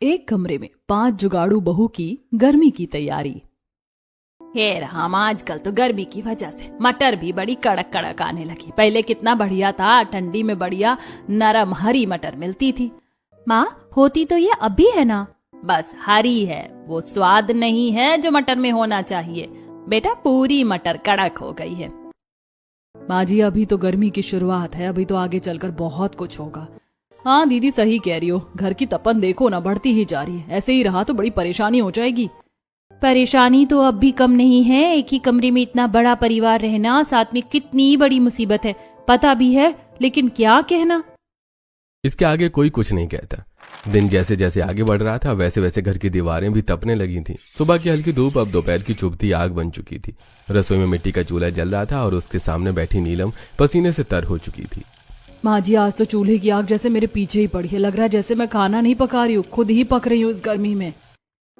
एक कमरे में 5 जुगाड़ू बहू की गर्मी की तैयारी। हे राम, आजकल तो गर्मी की वजह से मटर भी बड़ी कड़क कड़क आने लगी। पहले कितना बढ़िया था, ठंडी में बढ़िया नरम हरी मटर मिलती थी। माँ, होती तो ये अब भी है ना? बस हरी है, वो स्वाद नहीं है जो मटर में होना चाहिए। बेटा, पूरी मटर कड़क हो गई है। माँ जी, अभी तो गर्मी की शुरुआत है, अभी तो आगे चलकर बहुत कुछ होगा। हाँ दीदी, सही कह रही हो। घर की तपन देखो ना, बढ़ती ही जा रही है। ऐसे ही रहा तो बड़ी परेशानी हो जाएगी। परेशानी तो अब भी कम नहीं है। एक ही कमरे में इतना बड़ा परिवार रहना साथ में कितनी बड़ी मुसीबत है, पता भी है, लेकिन क्या कहना। इसके आगे कोई कुछ नहीं कहता। दिन जैसे जैसे आगे बढ़ रहा था वैसे वैसे घर की दीवारें भी तपने लगी थीं। सुबह की हल्की धूप अब दोपहर की चुभती आग बन चुकी थी। रसोई में मिट्टी का चूल्हा जल रहा था और उसके सामने बैठी नीलम पसीने से तर हो चुकी थी। माँ जी, आज तो चूल्हे की आग जैसे मेरे पीछे ही पड़ी है। लग रहा है जैसे मैं खाना नहीं पका रही हूँ, खुद ही पक रही हूँ इस गर्मी में।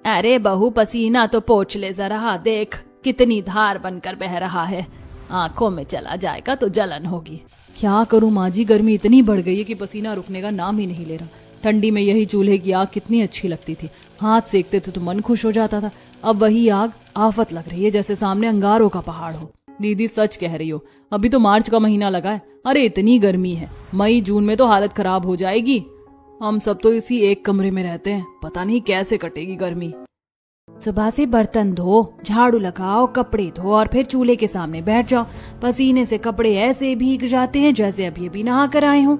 अरे बहू, पसीना तो पोंछ ले जरा, देख कितनी धार बनकर बह रहा है। आंखों में चला जाएगा तो जलन होगी। क्या करूं माँ जी, गर्मी इतनी बढ़ गई है कि पसीना रुकने का नाम ही नहीं ले रहा। ठंडी में यही चूल्हे की आग कितनी अच्छी लगती थी, हाथ सेकते थे तो मन खुश हो जाता था। अब वही आग आफत लग रही है, जैसे सामने अंगारों का पहाड़ हो। दीदी सच कह रही हो, अभी तो मार्च का महीना लगा है। अरे इतनी गर्मी है, मई जून में तो हालत खराब हो जाएगी। हम सब तो इसी एक कमरे में रहते हैं, पता नहीं कैसे कटेगी गर्मी। सुबह से बर्तन धो, झाड़ू लगाओ, कपड़े धो और फिर चूल्हे के सामने बैठ जाओ। पसीने से कपड़े ऐसे भीग जाते हैं जैसे अभी अभी नहा कर आए हों।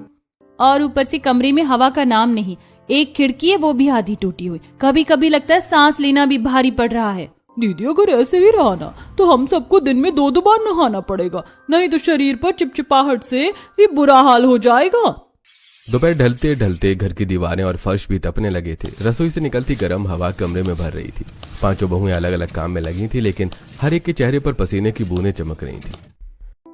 और ऊपर से कमरे में हवा का नाम नहीं। एक खिड़की है, वो भी आधी टूटी हुई। कभी कभी लगता है सांस लेना भी भारी पड़ रहा है। दीदी, अगर ऐसे ही रहा ना तो हम सबको दिन में 2 बार नहाना पड़ेगा, नहीं तो शरीर पर चिपचिपाहट से भी बुरा हाल हो जाएगा। दोपहर ढलते ढलते घर की दीवारें और फर्श भी तपने लगे थे। रसोई से निकलती गर्म हवा कमरे में भर रही थी। 5 बहुएं अलग अलग काम में लगी थी, लेकिन हर एक के चेहरे पर पसीने की बूंदें चमक रही थी।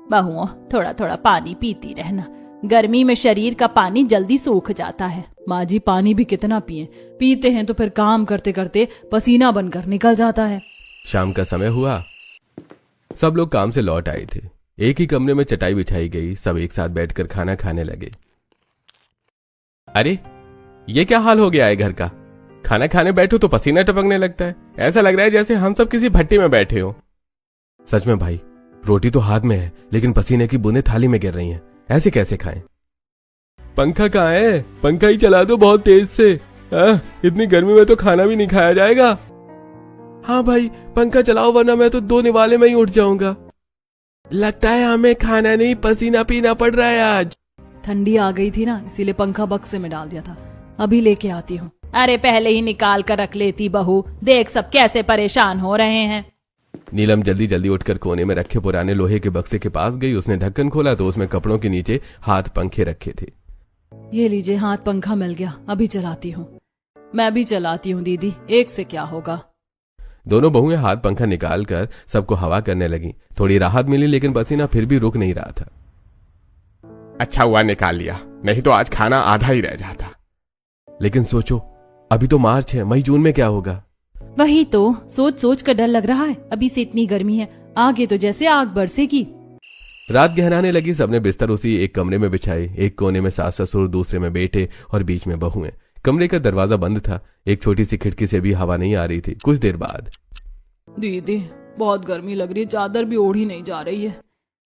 बहुओं, थोड़ा थोड़ा पानी पीती रहना, गर्मी में शरीर का पानी जल्दी सूख जाता है। माँ जी, पानी भी कितना पिए, पीते हैं तो फिर काम करते करते पसीना बनकर निकल जाता है। शाम का समय हुआ, सब लोग काम से लौट आए थे। एक ही कमरे में चटाई बिछाई गई, सब एक साथ बैठकर खाना खाने लगे। अरे ये क्या हाल हो गया है घर का? खाना खाने बैठो तो पसीना टपकने लगता है। ऐसा लग रहा है जैसे हम सब किसी भट्टी में बैठे हो। सच में भाई, रोटी तो हाथ में है लेकिन पसीने की बूंदें थाली में गिर रही हैं। ऐसे कैसे खाएं? पंखा कहाँ है? पंखा ही चला दो बहुत तेज से। इतनी गर्मी में तो खाना भी नहीं खाया जाएगा। हाँ भाई, पंखा चलाओ वरना मैं तो 2 निवाले में ही उठ जाऊंगा। लगता है हमें खाना नहीं पसीना पीना पड़ रहा है आज। ठंडी आ गई थी ना, इसीलिए पंखा बक्से में डाल दिया था, अभी लेके आती हूँ। अरे पहले ही निकाल कर रख लेती बहू, देख सब कैसे परेशान हो रहे हैं। नीलम जल्दी जल्दी उठकर कोने में रखे पुराने लोहे के बक्से के पास गई। उसने ढक्कन खोला तो उसमें कपड़ों के नीचे हाथ पंखे रखे थे। ये लीजिए, हाथ पंखा मिल गया, अभी चलाती हूँ। मैं भी चलाती हूँ दीदी, एक से क्या होगा। दोनों बहुएं हाथ पंखा निकालकर सबको हवा करने लगी। थोड़ी राहत मिली, लेकिन पसीना फिर भी रुक नहीं रहा था। अच्छा हुआ निकाल लिया, नहीं तो आज खाना आधा ही रह जाता। लेकिन सोचो, अभी तो मार्च है, मई जून में क्या होगा? वही तो सोच सोच कर डर लग रहा है। अभी से इतनी गर्मी है, आगे तो जैसे आग बरसेगी। रात गहराने लगी। सबने बिस्तर उसी एक कमरे में बिछाए। एक कोने में सास ससुर, दूसरे में बेटे और बीच में बहुएं। कमरे का दरवाजा बंद था। एक छोटी सी खिड़की से भी हवा नहीं आ रही थी। कुछ देर बाद, दीदी बहुत गर्मी लग रही है, चादर भी ओढ़ी नहीं जा रही है।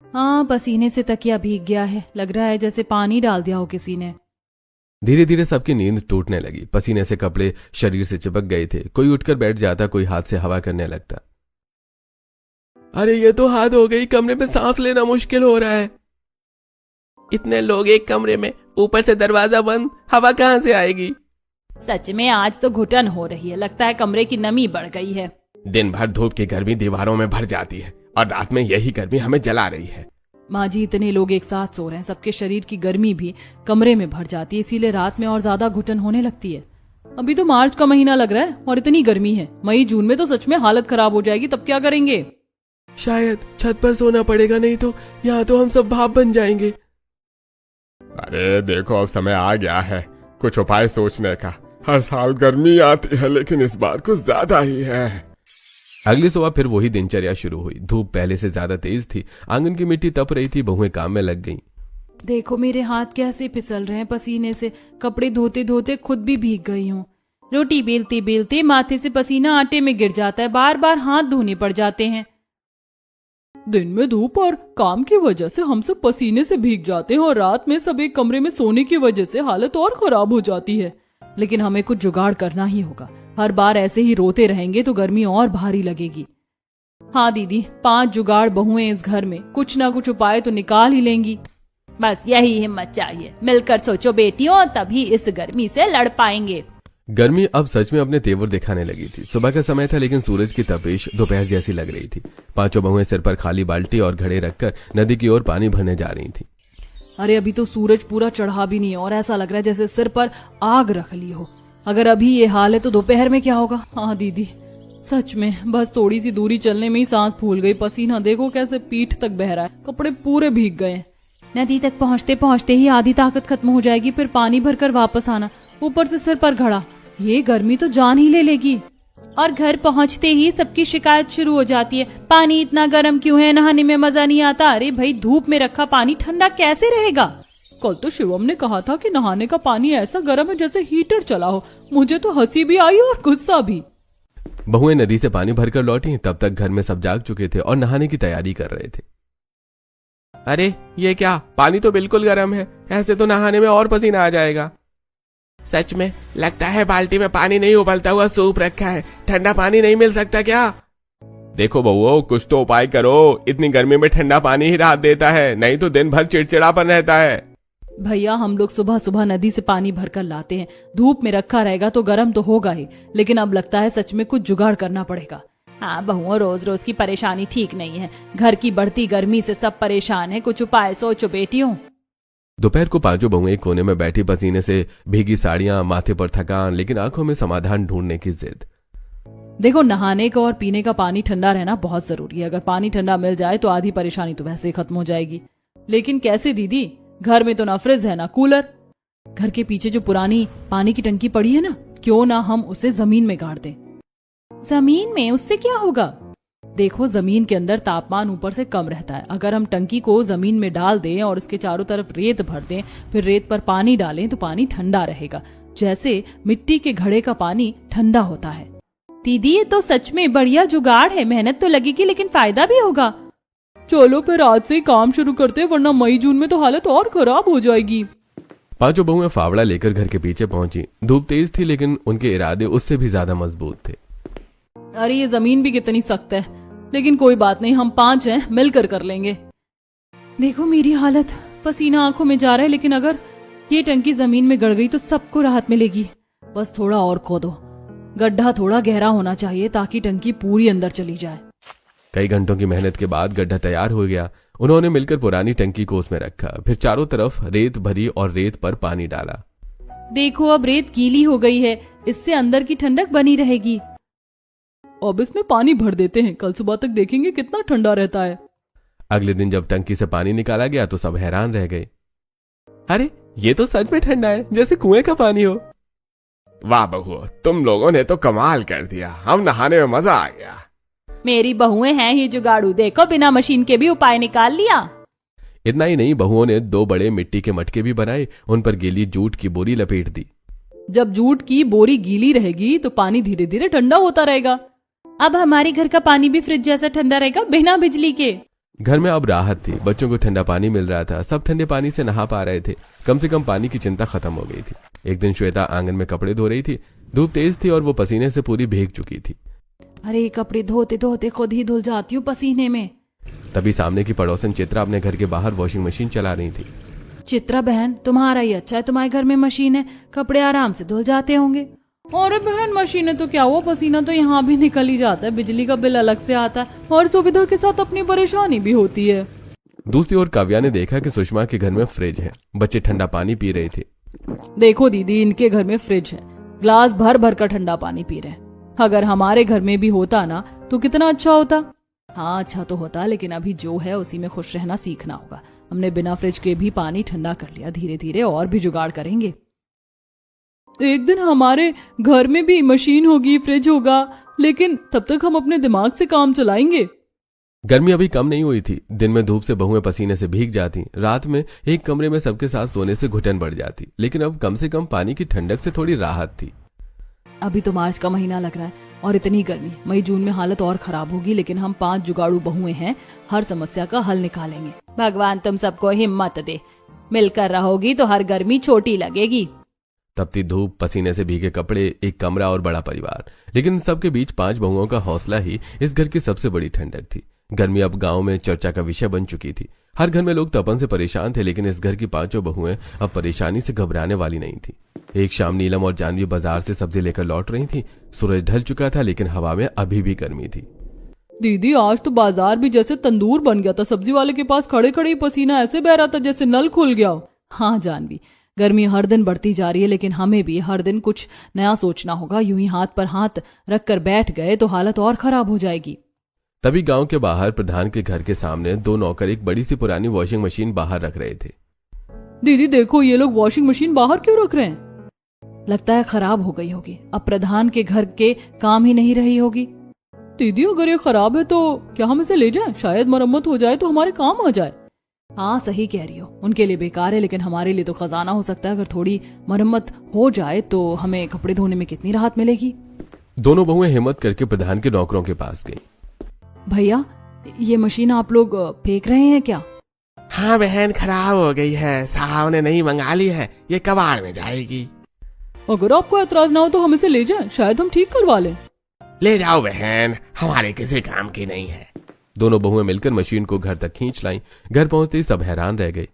हाँ, पसीने से तकिया भीग गया है, लग रहा है जैसे पानी डाल दिया हो किसी ने। धीरे धीरे सबकी नींद टूटने लगी। पसीने से कपड़े शरीर से चिपक गए थे। कोई उठकर बैठ जाता, कोई हाथ से हवा करने लगता। अरे ये तो हाथ हो गई, कमरे में सांस लेना मुश्किल हो रहा है। इतने लोग एक कमरे में, ऊपर से दरवाजा बंद, हवा कहाँ से आएगी? सच में आज तो घुटन हो रही है, लगता है कमरे की नमी बढ़ गई है। दिन भर धूप की गर्मी दीवारों में भर जाती है और रात में यही गर्मी हमें जला रही है। माँ जी, इतने लोग एक साथ सो रहे हैं, सबके शरीर की गर्मी भी कमरे में भर जाती है, इसीलिए रात में और ज्यादा घुटन होने लगती है। अभी तो मार्च का महीना लग रहा है और इतनी गर्मी है। मई जून में तो सच में हालत खराब हो जाएगी, तब क्या करेंगे? शायद छत पर सोना पड़ेगा, नहीं तो यहाँ तो हम सब भाप बन जाएंगे। अरे देखो, अब समय आ गया है कुछ उपाय सोचने का। हर साल गर्मी आती है लेकिन इस बार कुछ ज्यादा ही है। अगली सुबह फिर वही दिनचर्या शुरू हुई। धूप पहले से ज्यादा तेज थी। आंगन की मिट्टी तप रही थी। बहुएं काम में लग गईं। देखो मेरे हाथ कैसे फिसल रहे हैं पसीने से, कपड़े धोते धोते खुद भी भीग गई हूँ। रोटी बेलते बेलते माथे से पसीना आटे में गिर जाता है, बार बार हाथ धोने पड़ जाते हैं। दिन में धूप और काम की वजह से हम सब पसीने से भीग जाते हैं और रात में सब एक कमरे में सोने की वजह से हालत और खराब हो जाती है। लेकिन हमें कुछ जुगाड़ करना ही होगा। हर बार ऐसे ही रोते रहेंगे तो गर्मी और भारी लगेगी। हाँ दीदी, 5 जुगाड़ बहुएं इस घर में, कुछ ना कुछ उपाय तो निकाल ही लेंगी। बस यही हिम्मत चाहिए, मिलकर सोचो बेटियों, तभी इस गर्मी से लड़ पाएंगे। गर्मी अब सच में अपने तेवर दिखाने लगी थी। सुबह का समय था लेकिन सूरज की तपिश दोपहर जैसी लग रही थी। 5 बहुएं सिर पर खाली बाल्टी और घड़े रखकर नदी की ओर पानी भरने जा रही थी। अरे अभी तो सूरज पूरा चढ़ा भी नहीं है और ऐसा लग रहा है जैसे सिर पर आग रख ली हो। अगर अभी ये हाल है तो दोपहर में क्या होगा। हाँ दीदी, सच में बस थोड़ी सी दूरी चलने में ही सांस फूल गई। पसीना देखो कैसे पीठ तक बह रहा है, कपड़े पूरे भीग गए। नदी तक पहुँचते पहुँचते ही आधी ताकत खत्म हो जाएगी, फिर पानी भरकर वापस आना, ऊपर से सिर पर घड़ा। ये गर्मी तो जान ही ले लेगी। और घर पहुंचते ही सबकी शिकायत शुरू हो जाती है, पानी इतना गर्म क्यों है, नहाने में मजा नहीं आता। अरे भाई, धूप में रखा पानी ठंडा कैसे रहेगा। कल तो शिवम ने कहा था कि नहाने का पानी ऐसा गर्म है जैसे हीटर चला हो। मुझे तो हंसी भी आई और गुस्सा भी। बहुएं नदी से पानी भरकर लौटी। तब तक घर में सब जाग चुके थे और नहाने की तैयारी कर रहे थे। अरे ये क्या, पानी तो बिल्कुल गर्म है, ऐसे तो नहाने में और पसीना आ जाएगा। सच में लगता है बाल्टी में पानी नहीं उबलता हुआ सूप रखा है, ठंडा पानी नहीं मिल सकता क्या। देखो बउओ, कुछ तो उपाय करो, इतनी गर्मी में ठंडा पानी ही राहत देता है, नहीं तो दिन भर चिड़चिड़ापन रहता है। भैया, हम लोग सुबह सुबह नदी से पानी भरकर लाते हैं, धूप में रखा रहेगा तो गर्म तो होगा ही, लेकिन अब लगता है सच में कुछ जुगाड़ करना पड़ेगा। हाँ बहुओं, रोज रोज की परेशानी ठीक नहीं है। घर की बढ़ती गर्मी से सब परेशान है, कुछ उपाय सोचो बेटियों। दोपहर को 5 बहुएं एक कोने में बैठी, पसीने से भीगी साड़ियां, माथे पर थकान, लेकिन आंखों में समाधान ढूंढने की जिद। देखो, नहाने का और पीने का पानी ठंडा रहना बहुत जरूरी है। अगर पानी ठंडा मिल जाए तो आधी परेशानी तो वैसे ही खत्म हो जाएगी। लेकिन कैसे दीदी, घर में तो ना फ्रिज है ना कूलर। घर के पीछे जो पुरानी पानी की टंकी पड़ी है ना, क्यों ना हम उसे जमीन में गाड़ दें। जमीन में? उससे क्या होगा? देखो, जमीन के अंदर तापमान ऊपर से कम रहता है। अगर हम टंकी को जमीन में डाल दें और उसके चारों तरफ रेत भर दें, फिर रेत पर पानी डालें तो पानी ठंडा रहेगा, जैसे मिट्टी के घड़े का पानी ठंडा होता है। दीदी, ये तो सच में बढ़िया जुगाड़ है। मेहनत तो लगेगी लेकिन फायदा भी होगा। चलो फिर आज से ही काम शुरू करते हैं, वरना मई जून में तो हालत और खराब हो जाएगी। 5 बहुएं फावड़ा लेकर घर के पीछे पहुंची। धूप तेज थी लेकिन उनके इरादे उससे भी ज्यादा मजबूत थे। अरे ये जमीन भी कितनी सख्त है, लेकिन कोई बात नहीं, हम 5 हैं, मिलकर कर लेंगे। देखो मेरी हालत, पसीना आंखों में जा रहा है, लेकिन अगर ये टंकी जमीन में गड़ गई तो सबको राहत मिलेगी। बस थोड़ा और खोदो, गड्ढा थोड़ा गहरा होना चाहिए ताकि टंकी पूरी अंदर चली जाए। कई घंटों की मेहनत के बाद गड्ढा तैयार हो गया। उन्होंने मिलकर पुरानी टंकी को उसमें रखा, फिर चारों तरफ रेत भरी और रेत पर पानी डाला। देखो, अब रेत गीली हो गई है, इससे अंदर की ठंडक बनी रहेगी। अब इसमें पानी भर देते हैं, कल सुबह तक देखेंगे कितना ठंडा रहता है। अगले दिन जब टंकी से पानी निकाला गया तो सब हैरान रह गए। अरे ये तो सच में ठंडा है, जैसे कुएं का पानी हो। वाह बहू, तुम लोगों ने तो कमाल कर दिया, हम नहाने में मजा आ गया। मेरी बहुएं हैं ही जुगाड़ू, देखो बिना मशीन के भी उपाय निकाल लिया। इतना ही नहीं, बहुओं ने 2 बड़े मिट्टी के मटके भी बनाए, उन पर गीली जूट की बोरी लपेट दी। जब जूट की बोरी गीली रहेगी तो पानी धीरे धीरे ठंडा होता रहेगा। अब हमारे घर का पानी भी फ्रिज जैसा ठंडा रहेगा, बिना बिजली के। घर में अब राहत थी, बच्चों को ठंडा पानी मिल रहा था, सब ठंडे पानी से नहा पा रहे थे। कम से कम पानी की चिंता खत्म हो गई थी। एक दिन श्वेता आंगन में कपड़े धो रही थी। धूप तेज थी और वो पसीने से पूरी भीग चुकी थी। अरे कपड़े धोते धोते खुद ही धुल जाती हूँ पसीने में। तभी सामने की पड़ोसन चित्रा अपने घर के बाहर वॉशिंग मशीन चला रही थी। चित्रा बहन, तुम्हारा ही अच्छा है, तुम्हारे घर में मशीन है, कपड़े आराम से धुल जाते होंगे। और बहन, मशीन है तो क्या हुआ, पसीना तो यहाँ भी निकल ही जाता है, बिजली का बिल अलग से आता है और सुविधा के साथ अपनी परेशानी भी होती है। दूसरी ओर काव्या ने देखा कि सुषमा के घर में फ्रिज है, बच्चे ठंडा पानी पी रहे थे। देखो दीदी, इनके घर में फ्रिज है, ग्लास भर भर कर ठंडा पानी पी रहे हैं। अगर हमारे घर में भी होता ना तो कितना अच्छा होता। हाँ अच्छा तो होता, लेकिन अभी जो है उसी में खुश रहना सीखना होगा। हमने बिना फ्रिज के भी पानी ठंडा कर लिया, धीरे धीरे और भी जुगाड़ करेंगे। एक दिन हमारे घर में भी मशीन होगी, फ्रिज होगा, लेकिन तब तक हम अपने दिमाग से काम चलाएंगे। गर्मी अभी कम नहीं हुई थी। दिन में धूप से बहुएं पसीने से भीग जाती, रात में एक कमरे में सबके साथ सोने से घुटन बढ़ जाती, लेकिन अब कम से कम पानी की ठंडक से थोड़ी राहत थी। अभी तो मार्च का महीना लग रहा है और इतनी गर्मी, मई जून में हालत और खराब होगी। लेकिन हम 5 जुगाड़ू बहुएं हैं, हर समस्या का हल निकालेंगे। भगवान तुम सबको हिम्मत दे, मिलकर रहोगी तो हर गर्मी छोटी लगेगी। तपती धूप, पसीने से भीगे कपड़े, एक कमरा और बड़ा परिवार, लेकिन सबके बीच 5 बहुओं का हौसला ही इस घर की सबसे बड़ी ठंडक थी। गर्मी अब गांव में चर्चा का विषय बन चुकी थी। हर घर में लोग तपन से परेशान थे, लेकिन इस घर की 5 बहुएं अब परेशानी से घबराने वाली नहीं थी। एक शाम नीलम और जानवी बाजार से सब्जी लेकर लौट रही थी। सूरज ढल चुका था, लेकिन हवा में अभी भी गर्मी थी। दीदी आज तो बाजार भी जैसे तंदूर बन गया था। सब्जी वाले के पास खड़े खड़े ही पसीना ऐसे बह रहा था जैसे नल खुल गया हो। हाँ जानवी, गर्मी हर दिन बढ़ती जा रही है, लेकिन हमें भी हर दिन कुछ नया सोचना होगा। यूं ही हाथ पर हाथ रखकर बैठ गए तो हालत और खराब हो जाएगी। तभी गांव के बाहर प्रधान के घर के सामने 2 नौकर एक बड़ी सी पुरानी वॉशिंग मशीन बाहर रख रहे थे। दीदी देखो, ये लोग वॉशिंग मशीन बाहर क्यों रख रहे हैं? लगता है खराब हो गई होगी। अब प्रधान के घर के काम ही नहीं रही होगी। दीदी अगर ये खराब है तो क्या हम इसे ले जाएं? शायद मरम्मत हो जाए तो हमारे काम आ जाए। हाँ सही कह रही हो, उनके लिए बेकार है, लेकिन हमारे लिए तो खजाना हो सकता है। अगर थोड़ी मरम्मत हो जाए तो हमें कपड़े धोने में कितनी राहत मिलेगी। दोनों बहुएं हिम्मत करके प्रधान के नौकरों के पास गईं। भैया ये मशीन आप लोग फेंक रहे हैं क्या? हाँ बहन, खराब हो गई है, साहब ने नहीं मंगा ली है, ये कबाड़ में जाएगी। अगर आपको एतराज ना हो तो हम इसे ले जाएं, शायद हम ठीक करवा लें। ले जाओ बहन, हमारे किसी काम की नहीं है। दोनों बहुएं मिलकर मशीन को घर तक खींच लाई। घर पहुंचते ही सब हैरान रह गए।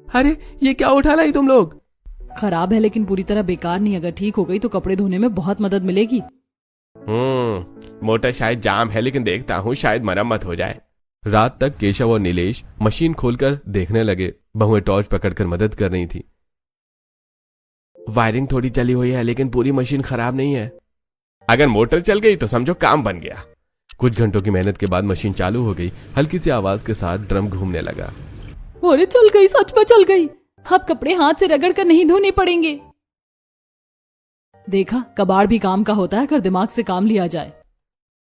अरे ये क्या उठा लाई तुम लोग? खराब है लेकिन पूरी तरह बेकार नहीं। अगर ठीक हो गई तो कपड़े धोने में बहुत मदद मिलेगी। मोटर शायद जाम है, लेकिन देखता हूँ शायद मरम्मत हो जाए। रात तक केशव और नीलेश मशीन खोलकर देखने लगे। बहुएं टॉर्च पकड़कर मदद कर रही थी। वायरिंग थोड़ी जली हुई है, लेकिन पूरी मशीन खराब नहीं है। अगर मोटर चल गई तो समझो काम बन गया। कुछ घंटों की मेहनत के बाद मशीन चालू हो गई। हल्की सी आवाज के साथ ड्रम घूमने लगा। अरे चल गई, सच में चल गई। अब कपड़े हाथ से रगड़ कर नहीं धोने पड़ेंगे। देखा, कबाड़ भी काम का होता है अगर दिमाग से काम लिया जाए।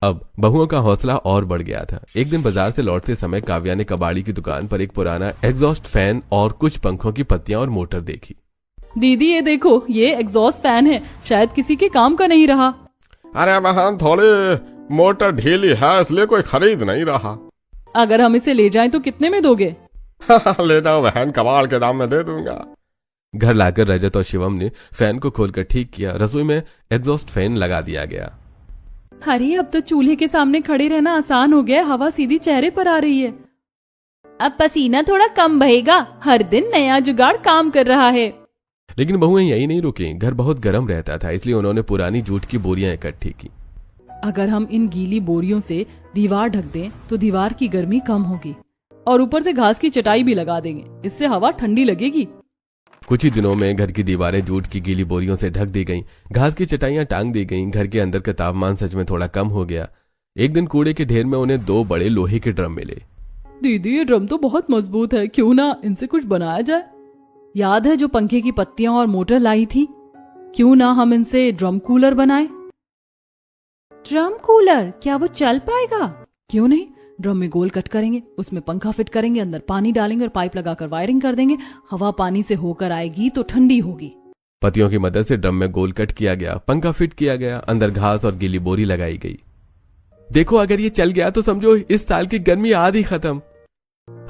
अब बहुओं का हौसला और बढ़ गया था। एक दिन बाजार से लौटते समय काव्या ने कबाड़ी की दुकान पर एक पुराना एग्जॉस्ट फैन और कुछ पंखों की पत्तियां और मोटर देखी। दीदी ये देखो, ये एग्जॉस्ट फैन है, शायद किसी के काम का नहीं रहा। अरे बहन, थोड़ी मोटर ढीली है इसलिए कोई खरीद नहीं रहा। अगर हम इसे ले जाएं तो कितने में दोगे? ले जाओ बहन, कबाड़ के दाम में दे दूंगा। घर लाकर रजत और शिवम ने फैन को खोलकर ठीक किया। रसोई में एग्जॉस्ट फैन लगा दिया गया। अरे अब तो चूल्हे के सामने खड़े रहना आसान हो गया, हवा सीधी चेहरे पर आ रही है। अब पसीना थोड़ा कम बहेगा, हर दिन नया जुगाड़ काम कर रहा है। लेकिन बहुएं यही नहीं रुकी। घर बहुत गर्म रहता था, इसलिए उन्होंने पुरानी जूट की बोरियां इकट्ठी की। अगर हम इन गीली बोरियों से दीवार ढक दें तो दीवार की गर्मी कम होगी, और ऊपर से घास की चटाई भी लगा देंगे, इससे हवा ठंडी लगेगी। कुछ ही दिनों में घर की दीवारें जूट की गीली बोरियों से ढक दी गईं, घास की चटाइयां टांग दी गईं। घर के अंदर का तापमान सच में थोड़ा कम हो गया। एक दिन कूड़े के ढेर में उन्हें 2 बड़े लोहे के ड्रम मिले। दीदी ये ड्रम तो बहुत मजबूत है, क्यों ना इनसे कुछ बनाया जाए? याद है जो पंखे की पत्तियां और मोटर लाई थी, क्यों ना हम इनसे ड्रम कूलर बनाएं? ड्रम कूलर, क्या वो चल पाएगा? क्यों नहीं, ड्रम में गोल कट करेंगे, उसमें पंखा फिट करेंगे, अंदर पानी डालेंगे और पाइप लगाकर वायरिंग कर देंगे। हवा पानी से होकर आएगी तो ठंडी होगी। पत्तियों की मदद से ड्रम में गोल कट किया गया, पंखा फिट किया गया, अंदर घास और गीली बोरी लगाई गई। देखो अगर ये चल गया तो समझो इस साल की गर्मी आधी खत्म।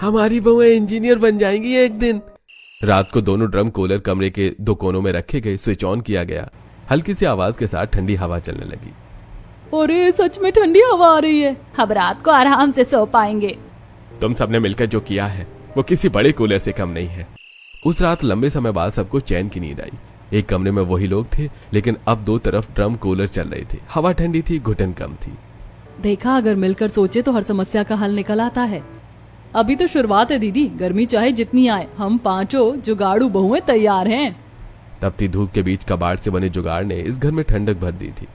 हमारी बहुएं इंजीनियर बन जाएंगी एक दिन। रात को दोनों ड्रम कूलर कमरे के 2 कोनों में रखे गए। स्विच ऑन किया गया। हल्की सी आवाज के साथ ठंडी हवा चलने लगी। अरे सच में ठंडी हवा आ रही है, अब रात को आराम से सो पाएंगे। तुम सबने मिलकर जो किया है वो किसी बड़े कूलर से कम नहीं है। उस रात लंबे समय बाद सबको चैन की नींद आई। एक कमरे में वही लोग थे, लेकिन अब 2 तरफ ड्रम कूलर चल रहे थे। हवा ठंडी थी, घुटन कम थी। देखा, अगर मिलकर सोचे तो हर समस्या का हल निकल आता है। अभी तो शुरुआत है दीदी, गर्मी चाहे जितनी आए, हम 5 जुगाड़ू बहुएं तैयार हैं। तपती धूप के बीच कबाड़ से बने जुगाड़ ने इस घर में ठंडक भर दी थी।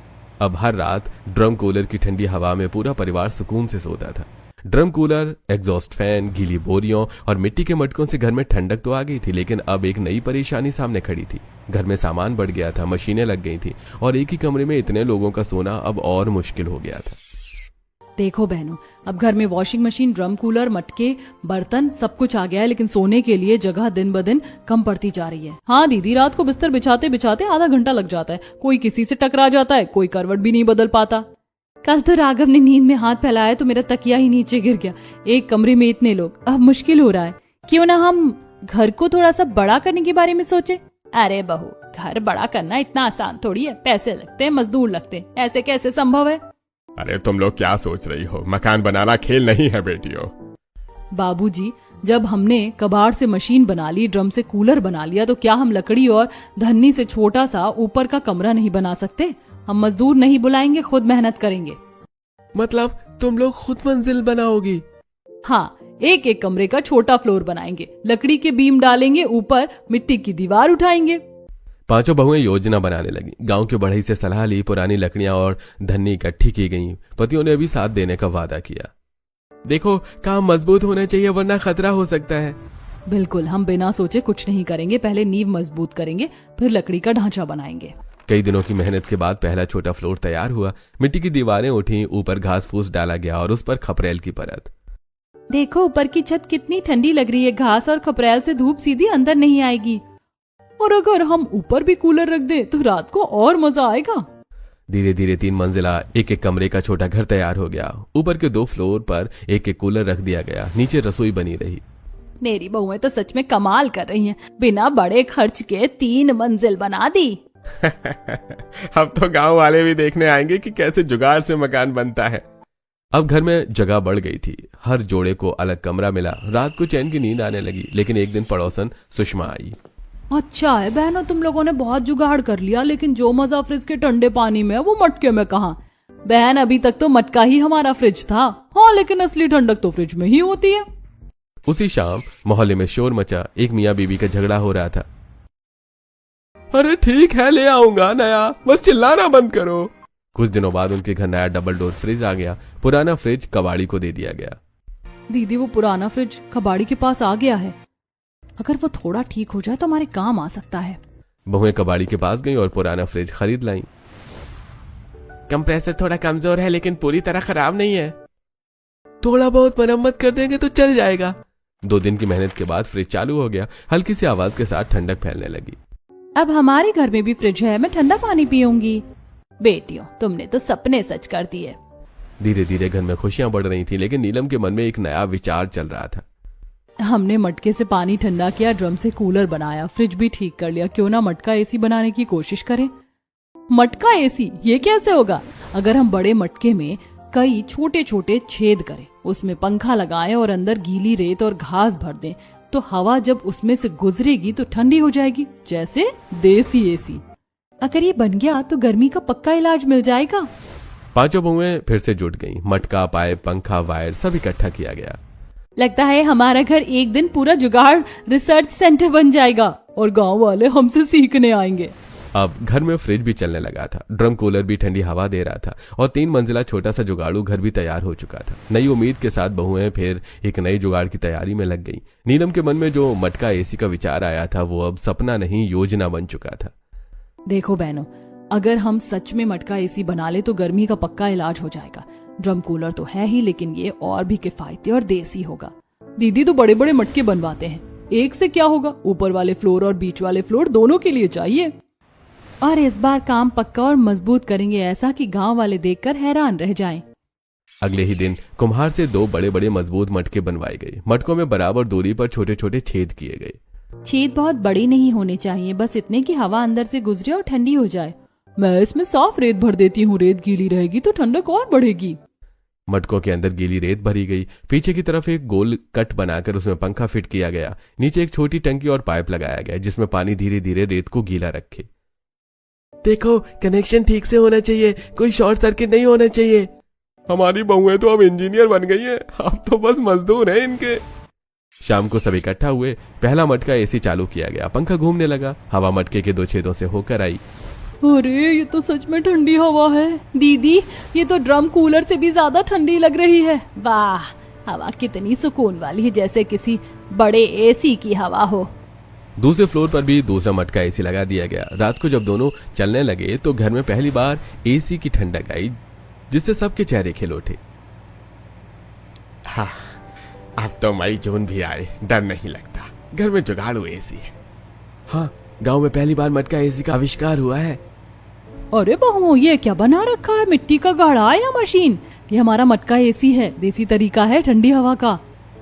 अब हर रात ड्रम कूलर की ठंडी हवा में पूरा परिवार सुकून से सोता था। ड्रम कूलर, एग्जॉस्ट फैन, गीली बोरियों और मिट्टी के मटकों से घर में ठंडक तो आ गई थी, लेकिन अब एक नई परेशानी सामने खड़ी थी। घर में सामान बढ़ गया था, मशीनें लग गई थी और एक ही कमरे में इतने लोगों का सोना अब और मुश्किल हो गया था। देखो बहनों, अब घर में वॉशिंग मशीन, ड्रम, कूलर, मटके, बर्तन सब कुछ आ गया है, लेकिन सोने के लिए जगह दिन ब दिन कम पड़ती जा रही है। हाँ दीदी, रात को बिस्तर बिछाते बिछाते आधा घंटा लग जाता है। कोई किसी से टकरा जाता है, कोई करवट भी नहीं बदल पाता। कल तो राघव ने नींद में हाथ फैलाया तो मेरा तकिया ही नीचे गिर गया। एक कमरे में इतने लोग, अब मुश्किल हो रहा है। क्यों ना हम घर को थोड़ा सा बड़ा करने के बारे में सोचे। अरे बहू, घर बड़ा करना इतना आसान थोड़ी है, पैसे लगते हैं, मजदूर लगते हैं, ऐसे कैसे संभव है। अरे तुम लोग क्या सोच रही हो, मकान बनाना खेल नहीं है बेटियों। बाबूजी, जब हमने कबाड़ से मशीन बना ली, ड्रम से कूलर बना लिया, तो क्या हम लकड़ी और धन्नी से छोटा सा ऊपर का कमरा नहीं बना सकते? हम मजदूर नहीं बुलाएंगे, खुद मेहनत करेंगे। मतलब तुम लोग खुद मंजिल बनाओगी? हाँ, एक एक कमरे का छोटा फ्लोर बनाएंगे, लकड़ी के बीम डालेंगे, ऊपर मिट्टी की दीवार उठाएंगे। पांचों बहुएं योजना बनाने लगी। गांव के बढ़ई से सलाह ली, पुरानी लकड़ियां और धन्नी इकट्ठी की गईं। पतियों ने भी साथ देने का वादा किया। देखो, काम मजबूत होना चाहिए वरना खतरा हो सकता है। बिल्कुल, हम बिना सोचे कुछ नहीं करेंगे, पहले नींव मजबूत करेंगे, फिर लकड़ी का ढांचा बनाएंगे। कई दिनों की मेहनत के बाद पहला छोटा फ्लोर तैयार हुआ। मिट्टी की दीवारें उठी, ऊपर घास फूस डाला गया और उस पर खपरेल की परत। देखो, ऊपर की छत कितनी ठंडी लग रही है, घास और खपरेल से धूप सीधी अंदर नहीं आएगी। और अगर हम ऊपर भी कूलर रख दें तो रात को और मजा आएगा। धीरे धीरे 3 मंजिला एक एक कमरे का छोटा घर तैयार हो गया। ऊपर के 2 फ्लोर पर एक एक कूलर रख दिया गया, नीचे रसोई बनी रही। मेरी बहुएं तो सच में कमाल कर रही हैं, बिना बड़े खर्च के 3 मंजिल बना दी। अब तो गांव वाले भी देखने आएंगे कि कैसे जुगाड़ से मकान बनता है। अब घर में जगह बढ़ गई थी, हर जोड़े को अलग कमरा मिला। रात को चैन की नींद आने लगी, लेकिन एक दिन पड़ोसन सुषमा आई। अच्छा है बहनों, तुम लोगों ने बहुत जुगाड़ कर लिया, लेकिन जो मजा फ्रिज के ठंडे पानी में है वो मटके में कहाँ। बहन, अभी तक तो मटका ही हमारा फ्रिज था। हाँ, लेकिन असली ठंडक तो फ्रिज में ही होती है। उसी शाम मोहल्ले में शोर मचा। एक मियाँ बीवी का झगड़ा हो रहा था। अरे ठीक है, ले आऊंगा नया, बस चिल्लाना बंद करो। कुछ दिनों बाद उनके घर नया डबल डोर फ्रिज आ गया। पुराना फ्रिज कबाड़ी को दे दिया गया। दीदी, वो पुराना फ्रिज कबाड़ी के पास आ गया है, अगर वो थोड़ा ठीक हो जाए तो हमारे काम आ सकता है। बहुएं कबाड़ी के पास गईं और पुराना फ्रिज खरीद लाईं। कंप्रेसर थोड़ा कमजोर है लेकिन पूरी तरह खराब नहीं है, थोड़ा बहुत मरम्मत कर देंगे तो चल जाएगा। 2 दिन की मेहनत के बाद फ्रिज चालू हो गया। हल्की सी आवाज के साथ ठंडक फैलने लगी। अब हमारे घर में भी फ्रिज है, मैं ठंडा पानी पीऊंगी। बेटियों, तुमने तो सपने सच कर दिए। धीरे धीरे घर में खुशियां बढ़ रही थी, लेकिन नीलम के मन में एक नया विचार चल रहा था। हमने मटके से पानी ठंडा किया, ड्रम से कूलर बनाया, फ्रिज भी ठीक कर लिया, क्यों ना मटका एसी बनाने की कोशिश करें। मटका एसी, ये कैसे होगा? अगर हम बड़े मटके में कई छोटे छोटे छेद करें, उसमें पंखा लगाएं और अंदर गीली रेत और घास भर दें, तो हवा जब उसमें से गुजरेगी तो ठंडी हो जाएगी, जैसे देसी एसी। अगर ये बन गया तो गर्मी का पक्का इलाज मिल जाएगा। पांचों बहुएं फिर से जुट गईं। मटका, पाइप, पंखा, वायर सब इकट्ठा किया गया। लगता है हमारा घर एक दिन पूरा जुगाड़ रिसर्च सेंटर बन जाएगा और गांव वाले हमसे सीखने आएंगे। अब घर में फ्रिज भी चलने लगा था, ड्रम कूलर भी ठंडी हवा दे रहा था और 3 मंजिला छोटा सा जुगाड़ू घर भी तैयार हो चुका था। नई उम्मीद के साथ बहुएं फिर एक नई जुगाड़ की तैयारी में लग गई। नीलम के मन में जो मटका एसी का विचार आया था वो अब सपना नहीं, योजना बन चुका था। देखो बहनों, अगर हम सच में मटका एसी बना ले तो गर्मी का पक्का इलाज हो जाएगा। ड्रम कूलर तो है ही, लेकिन ये और भी किफायती और देसी होगा। दीदी तो बड़े बड़े मटके बनवाते हैं, एक से क्या होगा, ऊपर वाले फ्लोर और बीच वाले फ्लोर दोनों के लिए चाहिए। और इस बार काम पक्का और मजबूत करेंगे, ऐसा कि गांव वाले देखकर हैरान रह जाएं। अगले ही दिन कुम्हार से 2 बड़े बड़े मजबूत मटके बनवाए गए। मटकों में बराबर दूरी पर छोटे छोटे छेद किए गए। छेद बहुत बड़े नहीं होने चाहिए, बस इतने कि हवा अंदर से गुजरे और ठंडी हो जाए। मैं इसमें साफ रेत भर देती हूँ, रेत गीली रहेगी तो ठंडक और बढ़ेगी। मटकों के अंदर गीली रेत भरी गई। पीछे की तरफ एक गोल कट बनाकर उसमें पंखा फिट किया गया। नीचे एक छोटी टंकी और पाइप लगाया गया जिसमें पानी धीरे धीरे रेत को गीला रखे। देखो, कनेक्शन ठीक से होना चाहिए, कोई शॉर्ट सर्किट नहीं होना चाहिए। हमारी बहुएं तो अब इंजीनियर बन गई है, अब तो बस मजदूर हैं इनके। शाम को सब इकट्ठा हुए। पहला मटका एसी चालू किया गया, पंखा घूमने लगा, हवा मटके के 2 छेदों से होकर आई। अरे ये तो सच में ठंडी हवा है। दीदी, ये तो ड्रम कूलर से भी ज्यादा ठंडी लग रही है। वाह, हवा कितनी सुकून वाली है, जैसे किसी बड़े एसी की हवा हो। दूसरे फ्लोर पर भी दूसरा मटका एसी लगा दिया गया। रात को जब दोनों चलने लगे तो घर में पहली बार एसी की ठंडक आई, जिससे सबके चेहरे खिल उठे। हाँ, अब तो मई जून भी आए, डर नहीं लगता। घर में जुगाड़ू एसी है। हाँ, गांव में पहली बार मटका एसी का आविष्कार हुआ है। अरे बहू, ये क्या बना रखा है? मिट्टी का घड़ा या मशीन? ये हमारा मटका एसी है, देसी तरीका है ठंडी हवा का।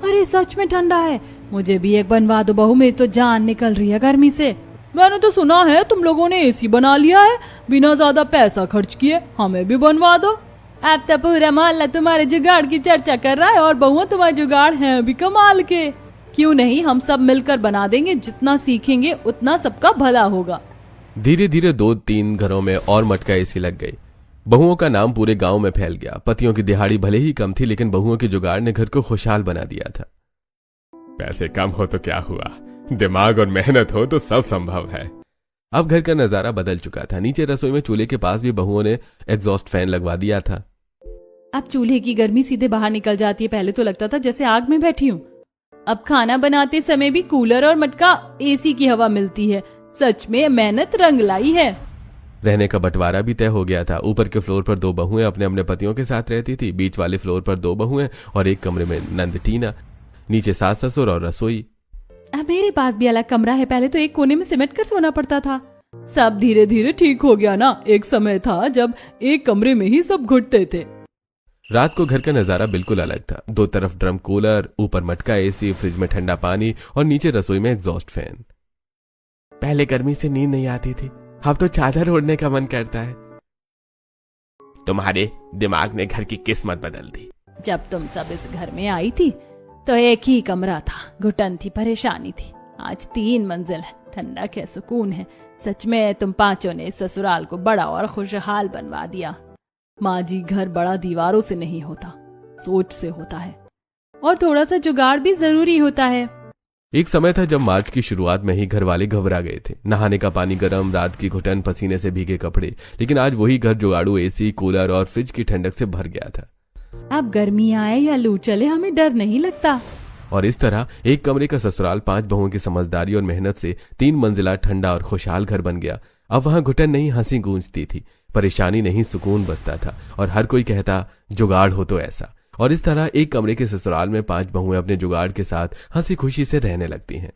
अरे सच में ठंडा है। मुझे भी एक बनवा दो बहू, मेरी तो जान निकल रही है गर्मी से। मैंने तो सुना है तुम लोगों ने एसी बना लिया है बिना ज्यादा पैसा खर्च किए, हमें भी बनवा दो। अब तो पूरा मोहल्ला तुम्हारे जुगाड़ की चर्चा कर रहा है, और बहुआ तुम्हारे जुगाड़ हैं भी कमाल के। क्यों नहीं, हम सब मिलकर बना देंगे। जितना सीखेंगे उतना सबका भला होगा। धीरे धीरे 2-3 घरों में और मटका एसी लग गई। बहुओं का नाम पूरे गांव में फैल गया। पतियों की दिहाड़ी भले ही कम थी, लेकिन बहुओं के जुगाड़ ने घर को खुशहाल बना दिया था। पैसे कम हो तो क्या हुआ, दिमाग और मेहनत हो तो सब संभव है। अब घर का नजारा बदल चुका था। नीचे रसोई में चूल्हे के पास भी बहुओं ने एग्जॉस्ट फैन लगवा दिया था। अब चूल्हे की गर्मी सीधे बाहर निकल जाती है। पहले तो लगता था जैसे आग में बैठी हूँ। अब खाना बनाते समय भी कूलर और मटका एसी की हवा मिलती है। सच में मेहनत रंग लाई है। रहने का बंटवारा भी तय हो गया था। ऊपर के फ्लोर पर 2 बहुएं अपने अपने पतियों के साथ रहती थी। बीच वाले फ्लोर पर 2 बहुएं और एक कमरे में नंद टीना। नीचे सास ससुर और रसोई। अब मेरे पास भी अलग कमरा है। पहले तो एक कोने में सिमट कर सोना पड़ता था। सब धीरे धीरे ठीक हो गया ना। एक समय था जब एक कमरे में ही सब घुटते थे। रात को घर का नजारा बिल्कुल अलग था। 2 तरफ ड्रम कूलर, ऊपर मटका एसी, फ्रिज में ठंडा पानी और नीचे रसोई में एग्जॉस्ट फैन। पहले गर्मी से नींद नहीं आती थी, अब तो चादर ओढ़ने का मन करता है। तुम्हारे दिमाग ने घर की किस्मत बदल दी। जब तुम सब इस घर में आई थी तो एक ही कमरा था, घुटन थी, परेशानी थी। आज 3 मंजिल है, ठंडा क्या सुकून है। सच में तुम पांचों ने इस ससुराल को बड़ा और खुशहाल बनवा दिया। माँ जी, घर बड़ा दीवारों से नहीं होता, सोच से होता है। और थोड़ा सा जुगाड़ भी जरूरी होता है। एक समय था जब मार्च की शुरुआत में ही घर वाले घबरा गए थे। नहाने का पानी गर्म, रात की घुटन, पसीने से भीगे कपड़े। लेकिन आज वही घर जुगाड़ू एसी, कूलर और फ्रिज की ठंडक से भर गया था। अब गर्मी आए या लू चले, हमें डर नहीं लगता। और इस तरह एक कमरे का ससुराल 5 बहुओं की समझदारी और मेहनत से 3 मंजिला ठंडा और खुशहाल घर बन गया। अब वहां घुटन नहीं, हंसी गूंजती थी। परेशानी नहीं, सुकून बसता था। और हर कोई कहता, जुगाड़ हो तो ऐसा। और इस तरह एक कमरे के ससुराल में 5 बहुएं अपने जुगाड़ के साथ हंसी खुशी से रहने लगती हैं।